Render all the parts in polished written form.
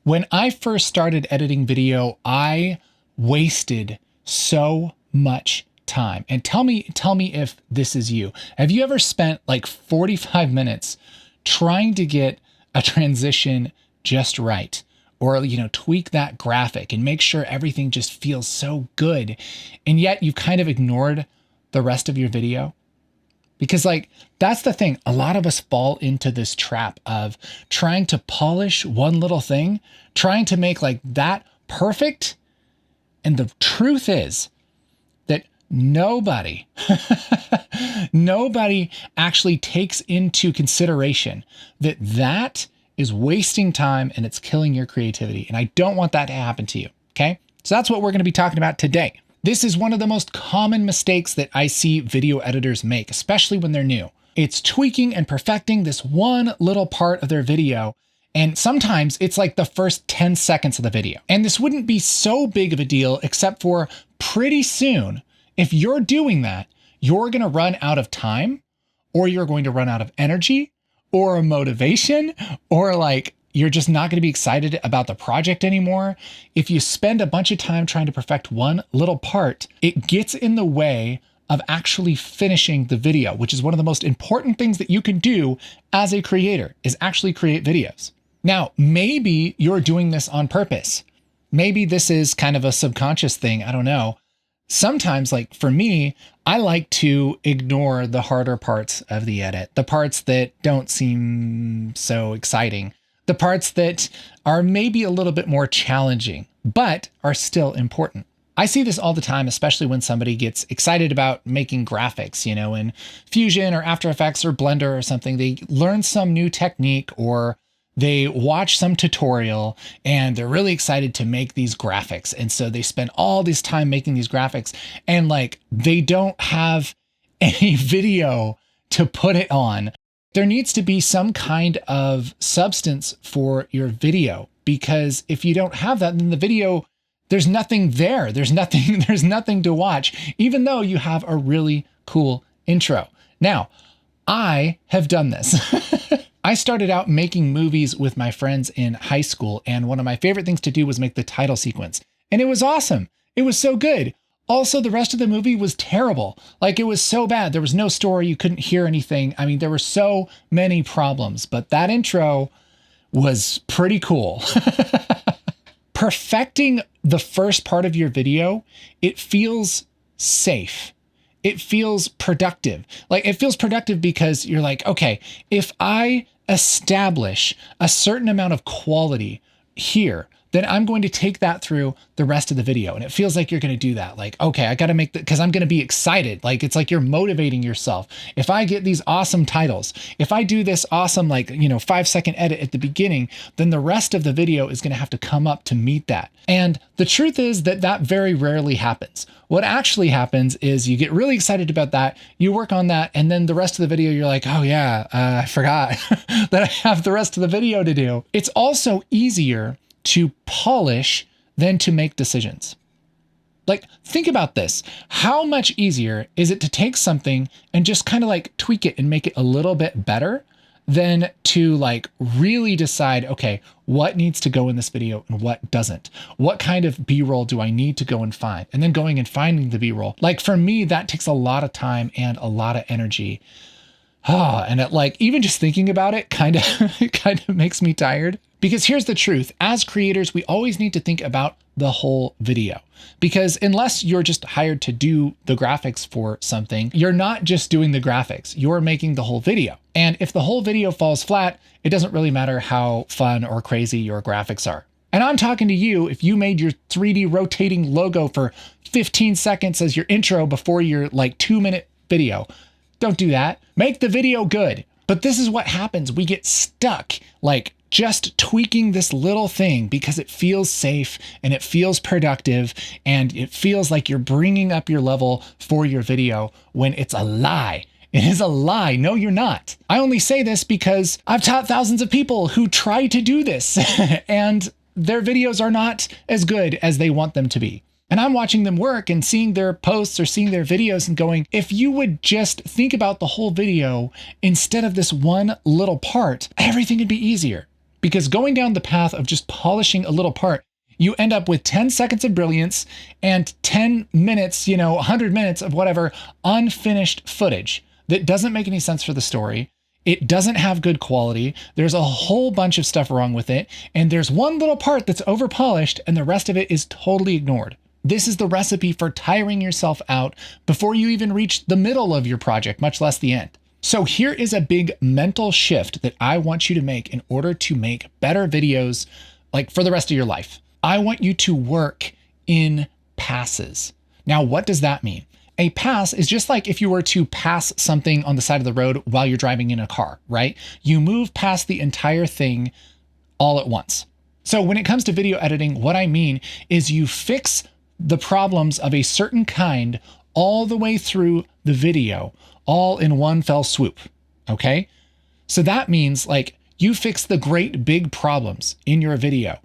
When I first started editing video, I wasted so much time. And tell me if this is you. Have you ever spent like 45 minutes trying to get a transition just right? Or, tweak that graphic and make sure everything just feels so good. And yet you kind of ignored the rest of your video. Because that's the thing. A lot of us fall into this trap of trying to polish one little thing, trying to make that perfect. And the truth is that nobody actually takes into consideration that is wasting time and it's killing your creativity. And I don't want that to happen to you. Okay. So that's what we're going to be talking about today. This is one of the most common mistakes that I see video editors make, especially when they're new. It's tweaking and perfecting this one little part of their video. And sometimes it's like the first 10 seconds of the video. And this wouldn't be so big of a deal, except for pretty soon, if you're doing that, you're going to run out of time, or you're going to run out of energy, or motivation, or you're just not going to be excited about the project anymore. If you spend a bunch of time trying to perfect one little part, it gets in the way of actually finishing the video, which is one of the most important things that you can do as a creator, is actually create videos. Now, maybe you're doing this on purpose. Maybe this is kind of a subconscious thing. I don't know. Sometimes, for me, I like to ignore the harder parts of the edit, the parts that don't seem so exciting, the parts that are maybe a little bit more challenging, but are still important. I see this all the time, especially when somebody gets excited about making graphics, in Fusion or After Effects or Blender or something. They learn some new technique or they watch some tutorial and they're really excited to make these graphics. And so they spend all this time making these graphics and they don't have any video to put it on. There needs to be some kind of substance for your video, because if you don't have that, then the video, there's nothing there. There's nothing to watch, even though you have a really cool intro. Now, I have done this. I started out making movies with my friends in high school, and one of my favorite things to do was make the title sequence. And it was awesome. It was so good. Also, the rest of the movie was terrible. It was so bad. There was no story. You couldn't hear anything. I mean, there were so many problems, but that intro was pretty cool. Perfecting the first part of your video, it feels safe. It feels productive. It feels productive because you're okay, if I establish a certain amount of quality here, then I'm going to take that through the rest of the video. And it feels like you're going to do that. Okay, I got to make that because I'm going to be excited. It's like you're motivating yourself. If I get these awesome titles, if I do this awesome, 5-second edit at the beginning, then the rest of the video is going to have to come up to meet that. And the truth is that very rarely happens. What actually happens is you get really excited about that, you work on that, and then the rest of the video, you're like, oh yeah, I forgot that I have the rest of the video to do. It's also easier to polish than to make decisions. Think about this. How much easier is it to take something and just kind of tweak it and make it a little bit better than to really decide, okay, what needs to go in this video and what doesn't? What kind of B-roll do I need to go and find? And then going and finding the B-roll. For me, that takes a lot of time and a lot of energy. And it even just thinking about it kind of makes me tired. Because here's the truth. As creators, we always need to think about the whole video. Because unless you're just hired to do the graphics for something, you're not just doing the graphics, you're making the whole video. And if the whole video falls flat, it doesn't really matter how fun or crazy your graphics are. And I'm talking to you if you made your 3D rotating logo for 15 seconds as your intro before your 2-minute video. Don't do that. Make the video good. But this is what happens. We get stuck just tweaking this little thing because it feels safe and it feels productive and it feels like you're bringing up your level for your video when it's a lie. It is a lie. No, you're not. I only say this because I've taught thousands of people who try to do this and their videos are not as good as they want them to be. And I'm watching them work and seeing their posts or seeing their videos and going, if you would just think about the whole video instead of this one little part, everything would be easier. Because going down the path of just polishing a little part, you end up with 10 seconds of brilliance and 10 minutes, 100 minutes of whatever unfinished footage that doesn't make any sense for the story. It doesn't have good quality. There's a whole bunch of stuff wrong with it. And there's one little part that's over polished and the rest of it is totally ignored. This is the recipe for tiring yourself out before you even reach the middle of your project, much less the end. So here is a big mental shift that I want you to make in order to make better videos like for the rest of your life. I want you to work in passes. Now, what does that mean? A pass is just like if you were to pass something on the side of the road while you're driving in a car, right? You move past the entire thing all at once. So when it comes to video editing, what I mean is you fix the problems of a certain kind all the way through the video, all in one fell swoop, okay? So that means like you fix the great big problems in your video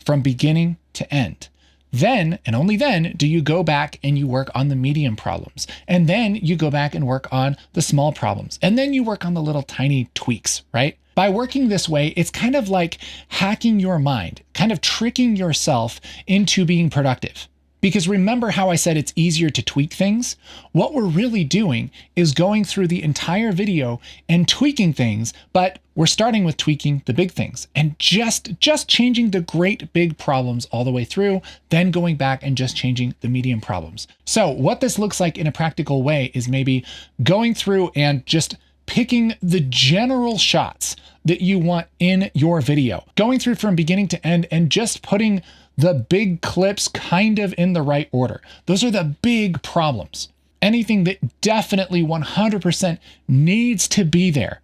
from beginning to end. Then, and only then, do you go back and you work on the medium problems. And then you go back and work on the small problems. And then you work on the little tiny tweaks, right? By working this way, it's kind of like hacking your mind, kind of tricking yourself into being productive. Because remember how I said it's easier to tweak things? What we're really doing is going through the entire video and tweaking things, but we're starting with tweaking the big things and just changing the great big problems all the way through, then going back and just changing the medium problems. So what this looks like in a practical way is maybe going through and just picking the general shots that you want in your video, going through from beginning to end and just putting the big clips kind of in the right order. Those are the big problems. Anything that definitely 100% needs to be there.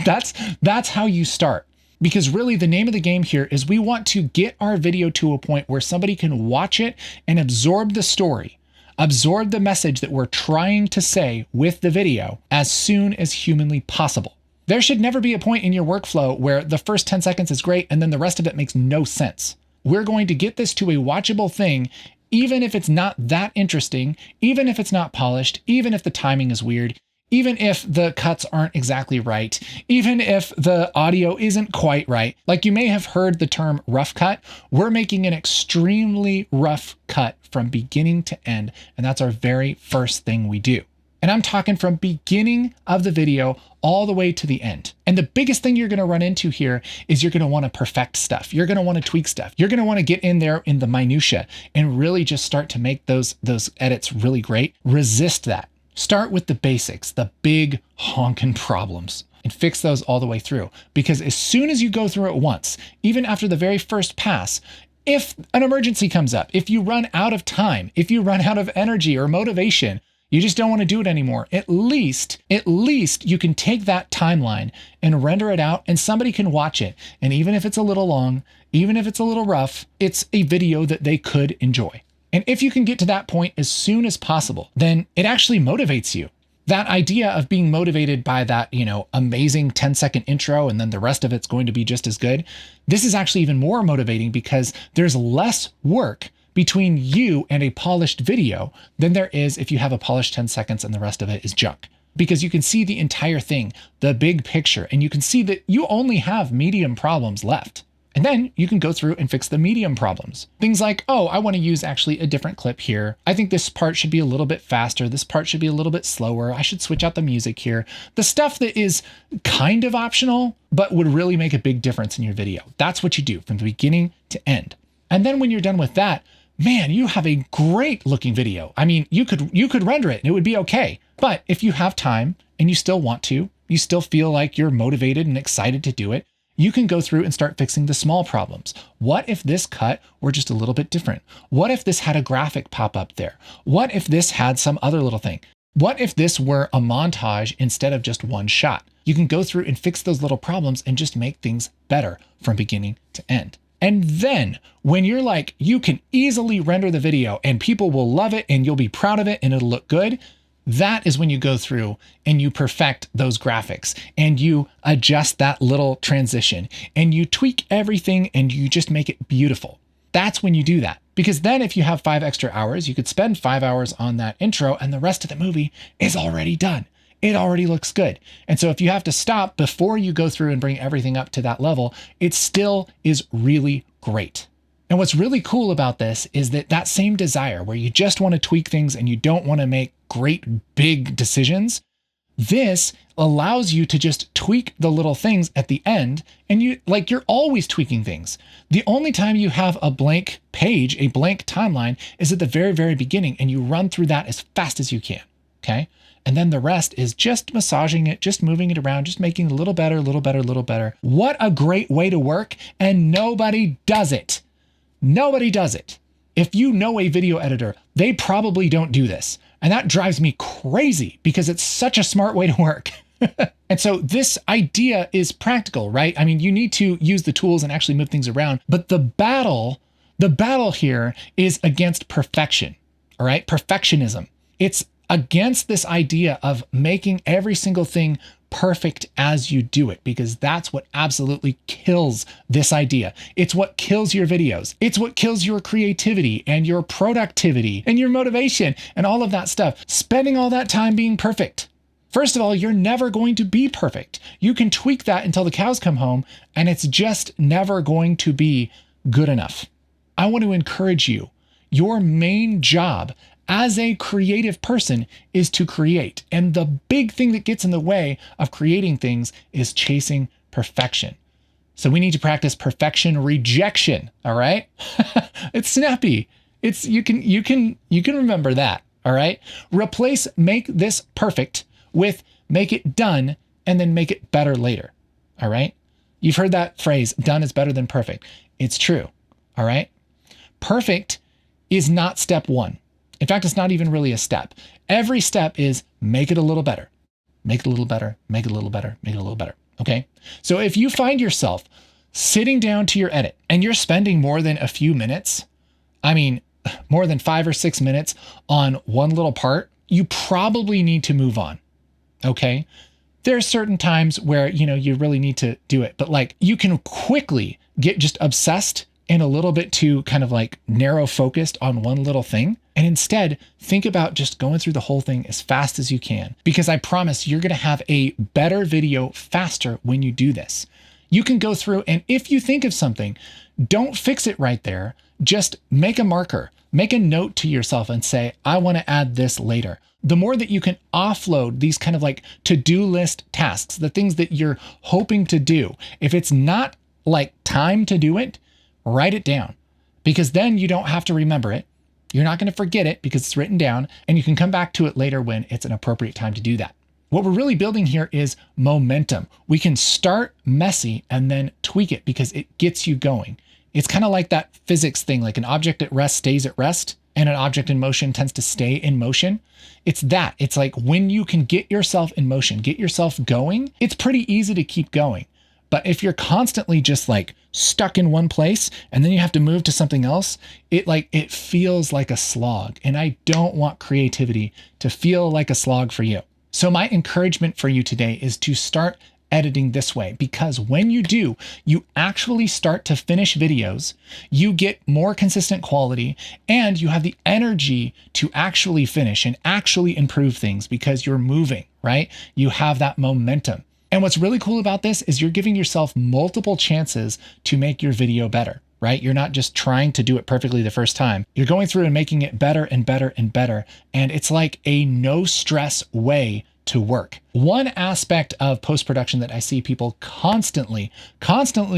That's how you start. Because really the name of the game here is we want to get our video to a point where somebody can watch it and absorb the story, absorb the message that we're trying to say with the video as soon as humanly possible. There should never be a point in your workflow where the first 10 seconds is great and then the rest of it makes no sense. We're going to get this to a watchable thing, even if it's not that interesting, even if it's not polished, even if the timing is weird, even if the cuts aren't exactly right, even if the audio isn't quite right. Like you may have heard the term rough cut. We're making an extremely rough cut from beginning to end, and that's our very first thing we do. And I'm talking from beginning of the video all the way to the end. And the biggest thing you're going to run into here is you're going to want to perfect stuff. You're going to want to tweak stuff. You're going to want to get in there in the minutia and really just start to make those edits really great. Resist that. Start with the basics, the big honking problems, and fix those all the way through. Because as soon as you go through it once, even after the very first pass, if an emergency comes up, if you run out of time, if you run out of energy or motivation, you just don't want to do it anymore. At least you can take that timeline and render it out and somebody can watch it. And even if it's a little long, even if it's a little rough, it's a video that they could enjoy. And if you can get to that point as soon as possible, then it actually motivates you. That idea of being motivated by that, amazing 10-second intro and then the rest of it's going to be just as good. This is actually even more motivating because there's less work between you and a polished video than there is if you have a polished 10 seconds and the rest of it is junk. Because you can see the entire thing, the big picture, and you can see that you only have medium problems left. And then you can go through and fix the medium problems. Things like, oh, I want to use actually a different clip here. I think this part should be a little bit faster. This part should be a little bit slower. I should switch out the music here. The stuff that is kind of optional, but would really make a big difference in your video. That's what you do from the beginning to end. And then when you're done with that, man, you have a great looking video. I mean, you could render it and it would be okay. But if you have time and you still want to, you still feel like you're motivated and excited to do it, you can go through and start fixing the small problems. What if this cut were just a little bit different? What if this had a graphic pop up there? What if this had some other little thing? What if this were a montage instead of just one shot? You can go through and fix those little problems and just make things better from beginning to end. And then when you're like, you can easily render the video and people will love it and you'll be proud of it and it'll look good, that is when you go through and you perfect those graphics and you adjust that little transition and you tweak everything and you just make it beautiful. That's when you do that. Because then if you have 5 extra hours, you could spend 5 hours on that intro and the rest of the movie is already done. it already looks good. And so if you have to stop before you go through and bring everything up to that level, it still is really great. And what's really cool about this is that that same desire where you just want to tweak things and you don't want to make great big decisions, this allows you to just tweak the little things at the end, and you're always tweaking things. The only time you have a blank page, a blank timeline, is at the very, very beginning, and you run through that as fast as you can, okay? And then the rest is just massaging it, just moving it around, just making it a little better, a little better, a little better. What a great way to work, and nobody does it. Nobody does it. If you know a video editor, they probably don't do this. And that drives me crazy because it's such a smart way to work. And so this idea is practical, right? I mean, you need to use the tools and actually move things around, but the battle here is against perfection, all right? Perfectionism. It's against this idea of making every single thing perfect as you do it, because that's what absolutely kills this idea. It's what kills your videos. It's what kills your creativity and your productivity and your motivation and all of that stuff. Spending all that time being perfect. First of all, you're never going to be perfect. You can tweak that until the cows come home, and it's just never going to be good enough. I want to encourage you. Your main job as a creative person is to create. And the big thing that gets in the way of creating things is chasing perfection. So we need to practice perfection rejection, all right? It's snappy. You can remember that, all right? Replace make this perfect with make it done and then make it better later, all right? You've heard that phrase, done is better than perfect. It's true, all right? Perfect is not step one. In fact, it's not even really a step. Every step is make it a little better, make it a little better, make it a little better, make it a little better, okay? So if you find yourself sitting down to your edit and you're spending more than a few minutes, I mean, more than 5 or 6 minutes on one little part, you probably need to move on, okay? There are certain times where, you really need to do it, but like you can quickly get just obsessed and a little bit too kind of like narrow focused on one little thing. And instead, think about just going through the whole thing as fast as you can, because I promise you're going to have a better video faster when you do this. You can go through, and if you think of something, don't fix it right there. Just make a marker, make a note to yourself and say, I want to add this later. The more that you can offload these kind of like to-do list tasks, the things that you're hoping to do, if it's not like time to do it, write it down, because then you don't have to remember it. You're not going to forget it because it's written down, and you can come back to it later when it's an appropriate time to do that. What we're really building here is momentum. We can start messy and then tweak it because it gets you going. It's kind of like that physics thing, like an object at rest stays at rest and an object in motion tends to stay in motion. It's that. It's like when you can get yourself in motion, get yourself going, it's pretty easy to keep going. But if you're constantly just like stuck in one place and then you have to move to something else, it feels like a slog. And I don't want creativity to feel like a slog for you. So my encouragement for you today is to start editing this way, because when you do, you actually start to finish videos, you get more consistent quality, and you have the energy to actually finish and actually improve things because you're moving, right? You have that momentum. And what's really cool about this is you're giving yourself multiple chances to make your video better, right? You're not just trying to do it perfectly the first time. You're going through and making it better and better and better. And it's like a no stress way to work. One aspect of post-production that I see people constantly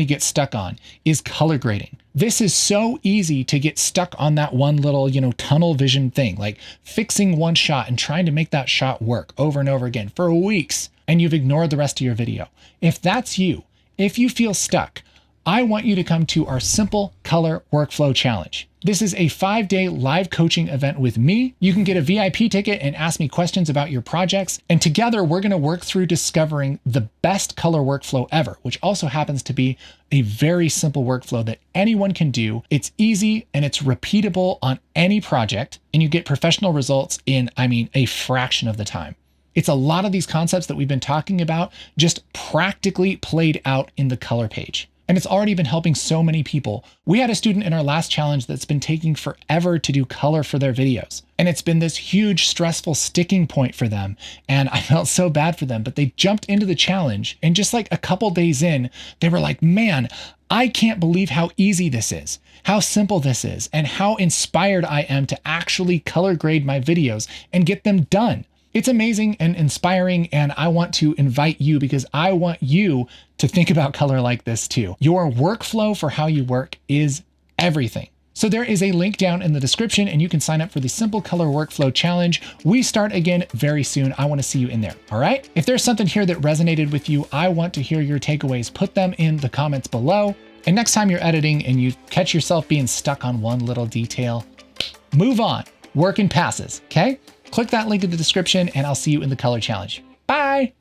get stuck on is color grading. This is so easy to get stuck on that one little, tunnel vision thing, like fixing one shot and trying to make that shot work over and over again for weeks, and you've ignored the rest of your video. If that's you, if you feel stuck, I want you to come to our Simple Color Workflow Challenge. This is a 5-day live coaching event with me. You can get a VIP ticket and ask me questions about your projects. And together, we're going to work through discovering the best color workflow ever, which also happens to be a very simple workflow that anyone can do. It's easy and it's repeatable on any project, and you get professional results in, a fraction of the time. It's a lot of these concepts that we've been talking about just practically played out in the color page. and it's already been helping so many people. We had a student in our last challenge that's been taking forever to do color for their videos. And it's been this huge stressful sticking point for them. And I felt so bad for them, but they jumped into the challenge. And just like a couple days in, they were like, man, I can't believe how easy this is, how simple this is, and how inspired I am to actually color grade my videos and get them done. It's amazing and inspiring, and I want to invite you because I want you to think about color like this too. Your workflow for how you work is everything. So there is a link down in the description and you can sign up for the Simple Color Workflow Challenge. We start again very soon. I want to see you in there. All right. If there's something here that resonated with you, I want to hear your takeaways. Put them in the comments below. And next time you're editing and you catch yourself being stuck on one little detail, move on. Work in passes. Okay. Click that link in the description and I'll see you in the color challenge. Bye.